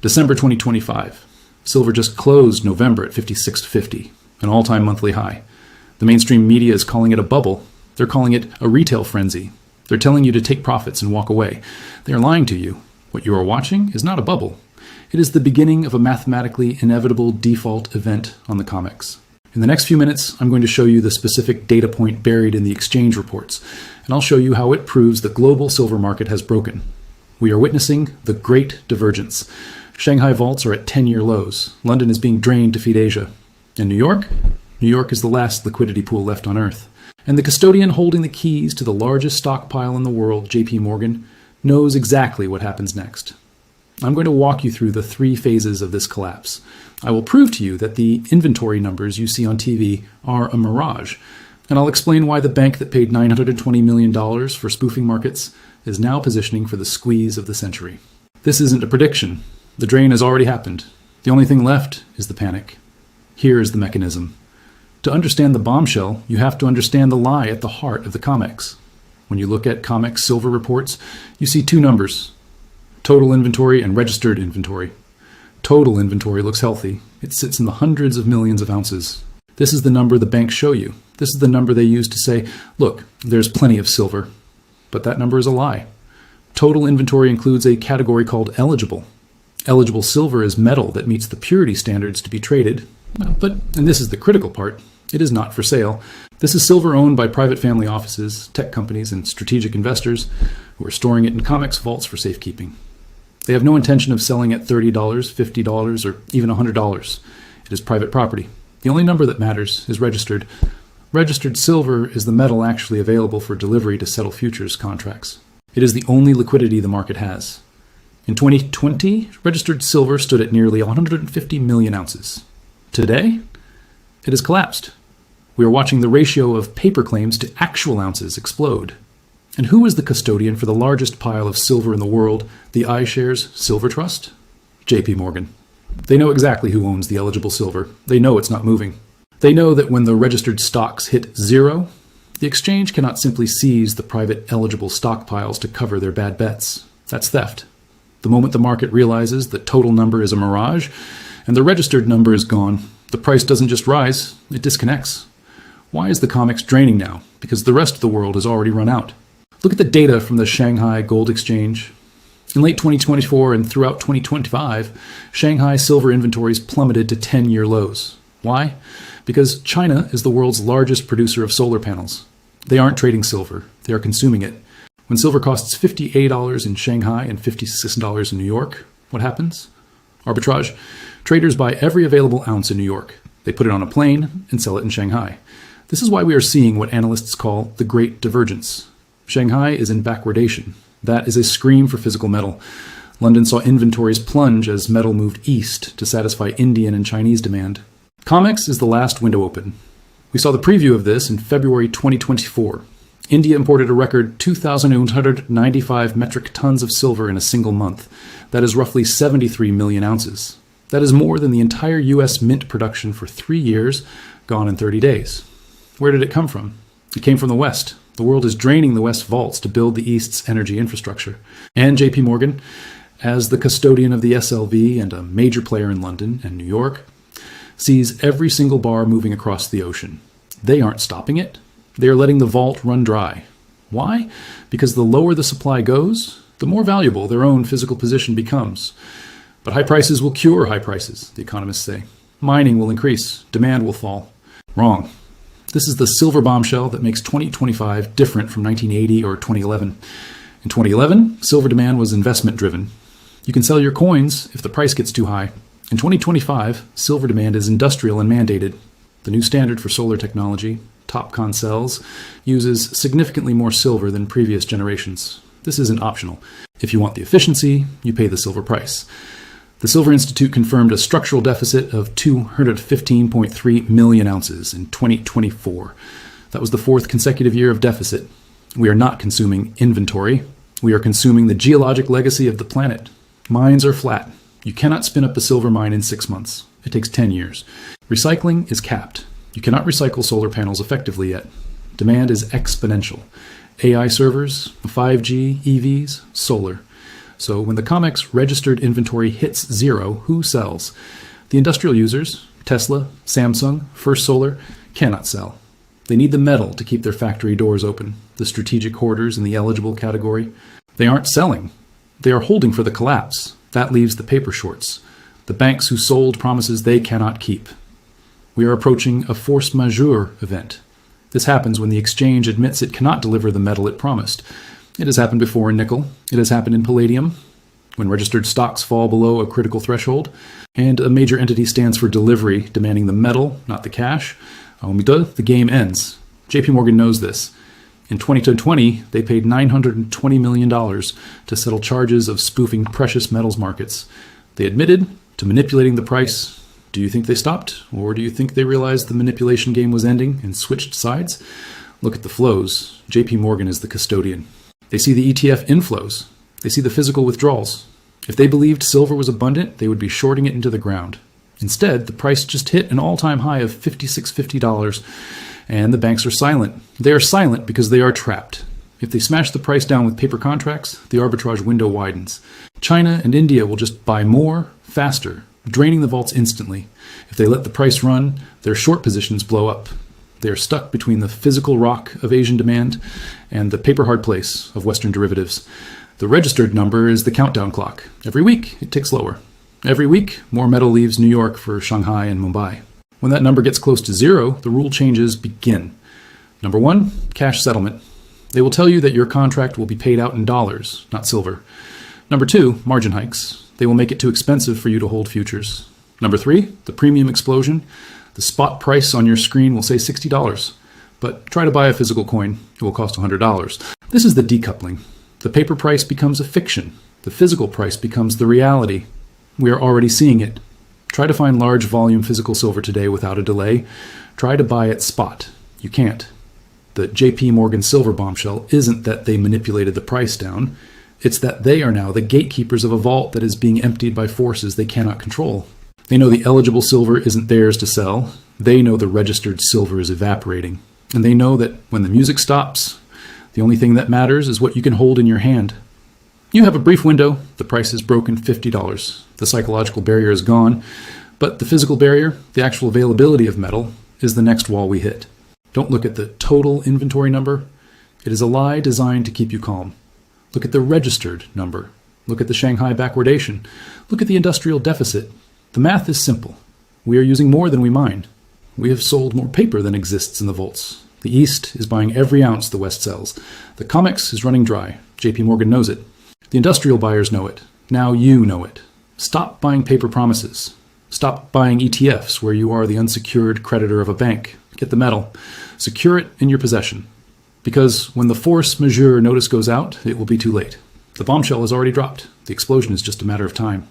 December 2025. Silver just closed November at 56.50, an all-time monthly high. The mainstream media is calling it a bubble. They're calling it a retail frenzy. They're telling you to take profits and walk away. They are lying to you. What you are watching is not a bubble. It is the beginning of a mathematically inevitable default event on the COMEX. In the next few minutes, I'm going to show you the specific data point buried in the exchange reports, and I'll show you how it proves the global silver market has broken. We are witnessing the Great Divergence. Shanghai vaults are at 10-year lows. London is being drained to feed Asia. And New York? New York is the last liquidity pool left on Earth. And the custodian holding the keys to the largest stockpile in the world, JPMorgan, knows exactly what happens next. I'm going to walk you through the 3 phases of this collapse. I will prove to you that the inventory numbers you see on TV are a mirage, and I'll explain why the bank that paid $920 million for spoofing markets is now positioning for the squeeze of the century. This isn't a prediction. The drain has already happened. The only thing left is the panic. Here is the mechanism. To understand the bombshell, you have to understand the lie at the heart of the COMEX. When you look at COMEX silver reports, you see 2 numbers: total inventory and registered inventory. Total inventory looks healthy. It sits in the hundreds of millions of ounces. This is the number the banks show you. This is the number they use to say, look, there's plenty of silver. But that number is a lie. Total inventory includes a category called eligible. Eligible silver is metal that meets the purity standards to be traded. But, and this is the critical part, it is not for sale. This is silver owned by private family offices, tech companies, and strategic investors who are storing it in COMEX vaults for safekeeping. They have no intention of selling at $30, $50, or even $100. It is private property. The only number that matters is registered. Registered silver is the metal actually available for delivery to settle futures contracts. It is the only liquidity the market has. In 2020, registered silver stood at nearly 150 million ounces. Today, it has collapsed. We are watching the ratio of paper claims to actual ounces explode. And who is the custodian for the largest pile of silver in the world, the iShares Silver Trust? JPMorgan. They know exactly who owns the eligible silver. They know it's not moving. They know that when the registered stocks hit 0, the exchange cannot simply seize the private eligible stockpiles to cover their bad bets. That's theft. The moment the market realizes the total number is a mirage and the registered number is gone, the price doesn't just rise, it disconnects. Why is the COMEX draining now? Because the rest of the world has already run out. Look at the data from the Shanghai Gold Exchange. In late 2024 and throughout 2025, Shanghai silver inventories plummeted to 10-year lows. Why? Because China is the world's largest producer of solar panels. They aren't trading silver, they are consuming it. When silver costs $58 in Shanghai and $56 in New York, what happens? Arbitrage. Traders buy every available ounce in New York. They put it on a plane and sell it in Shanghai. This is why we are seeing what analysts call the Great Divergence. Shanghai is in backwardation. That is a scream for physical metal. London saw inventories plunge as metal moved east to satisfy Indian and Chinese demand. COMEX is the last window open. We saw the preview of this in February 2024. India imported a record 2,895 metric tons of silver in a single month. That is roughly 73 million ounces. That is more than the entire U.S. mint production for 3 years, gone in 30 days. Where did it come from? It came from the West. The world is draining the West vaults to build the East's energy infrastructure. And JPMorgan, as the custodian of the SLV and a major player in London and New York, sees every single bar moving across the ocean. They aren't stopping it. They are letting the vault run dry. Why? Because the lower the supply goes, the more valuable their own physical position becomes. But high prices will cure high prices, the economists say. Mining will increase. Demand will fall. Wrong. This is the silver bombshell that makes 2025 different from 1980 or 2011. In 2011, silver demand was investment-driven. You can sell your coins if the price gets too high. In 2025, silver demand is industrial and mandated. The new standard for solar technology, TOPCon cells, uses significantly more silver than previous generations. This isn't optional. If you want the efficiency, you pay the silver price. The Silver Institute confirmed a structural deficit of 215.3 million ounces in 2024. That was the 4th consecutive year of deficit. We are not consuming inventory. We are consuming the geologic legacy of the planet. Mines are flat. You cannot spin up a silver mine in 6 months. It takes 10 years. Recycling is capped. You cannot recycle solar panels effectively yet. Demand is exponential. AI servers, 5G, EVs, solar. So when the COMEX registered inventory hits zero, who sells? The industrial users, Tesla, Samsung, First Solar, cannot sell. They need the metal to keep their factory doors open. The strategic hoarders in the eligible category, they aren't selling. They are holding for the collapse. That leaves the paper shorts. The banks who sold promises they cannot keep. We are approaching a force majeure event. This happens when the exchange admits it cannot deliver the metal it promised. It has happened before in nickel. It has happened in palladium, when registered stocks fall below a critical threshold, and a major entity stands for delivery, demanding the metal, not the cash. The game ends. JPMorgan knows this. In 2020, they paid $920 million to settle charges of spoofing precious metals markets. They admitted to manipulating the price. Do you think they stopped? Or do you think they realized the manipulation game was ending and switched sides? Look at the flows. JPMorgan is the custodian. They see the ETF inflows. They see the physical withdrawals. If they believed silver was abundant, they would be shorting it into the ground. Instead, the price just hit an all-time high of $56.50, and the banks are silent. They are silent because they are trapped. If they smash the price down with paper contracts, the arbitrage window widens. China and India will just buy more, faster, draining the vaults instantly. If they let the price run, their short positions blow up. They are stuck between the physical rock of Asian demand and the paper hard place of Western derivatives. The registered number is the countdown clock. Every week, it ticks lower. Every week, more metal leaves New York for Shanghai and Mumbai. When that number gets close to zero, the rule changes begin. Number one, cash settlement. They will tell you that your contract will be paid out in dollars, not silver. Number two, margin hikes. They will make it too expensive for you to hold futures. Number three, the premium explosion. The spot price on your screen will say $60, but try to buy a physical coin. It will cost $100. This is the decoupling. The paper price becomes a fiction. The physical price becomes the reality. We are already seeing it. Try to find large volume physical silver today without a delay. Try to buy at spot. You can't. The JPMorgan silver bombshell isn't that they manipulated the price down. It's that they are now the gatekeepers of a vault that is being emptied by forces they cannot control. They know the eligible silver isn't theirs to sell. They know the registered silver is evaporating. And they know that when the music stops, the only thing that matters is what you can hold in your hand. You have a brief window. The price is broken $50. The psychological barrier is gone. But the physical barrier, the actual availability of metal, is the next wall we hit. Don't look at the total inventory number. It is a lie designed to keep you calm. Look at the registered number. Look at the Shanghai backwardation. Look at the industrial deficit. The math is simple. We are using more than we mine. We have sold more paper than exists in the vaults. The East is buying every ounce the West sells. The COMEX is running dry. JPMorgan knows it. The industrial buyers know it. Now you know it. Stop buying paper promises. Stop buying ETFs where you are the unsecured creditor of a bank. Get the metal. Secure it in your possession. Because when the force majeure notice goes out, it will be too late. The bombshell has already dropped. The explosion is just a matter of time.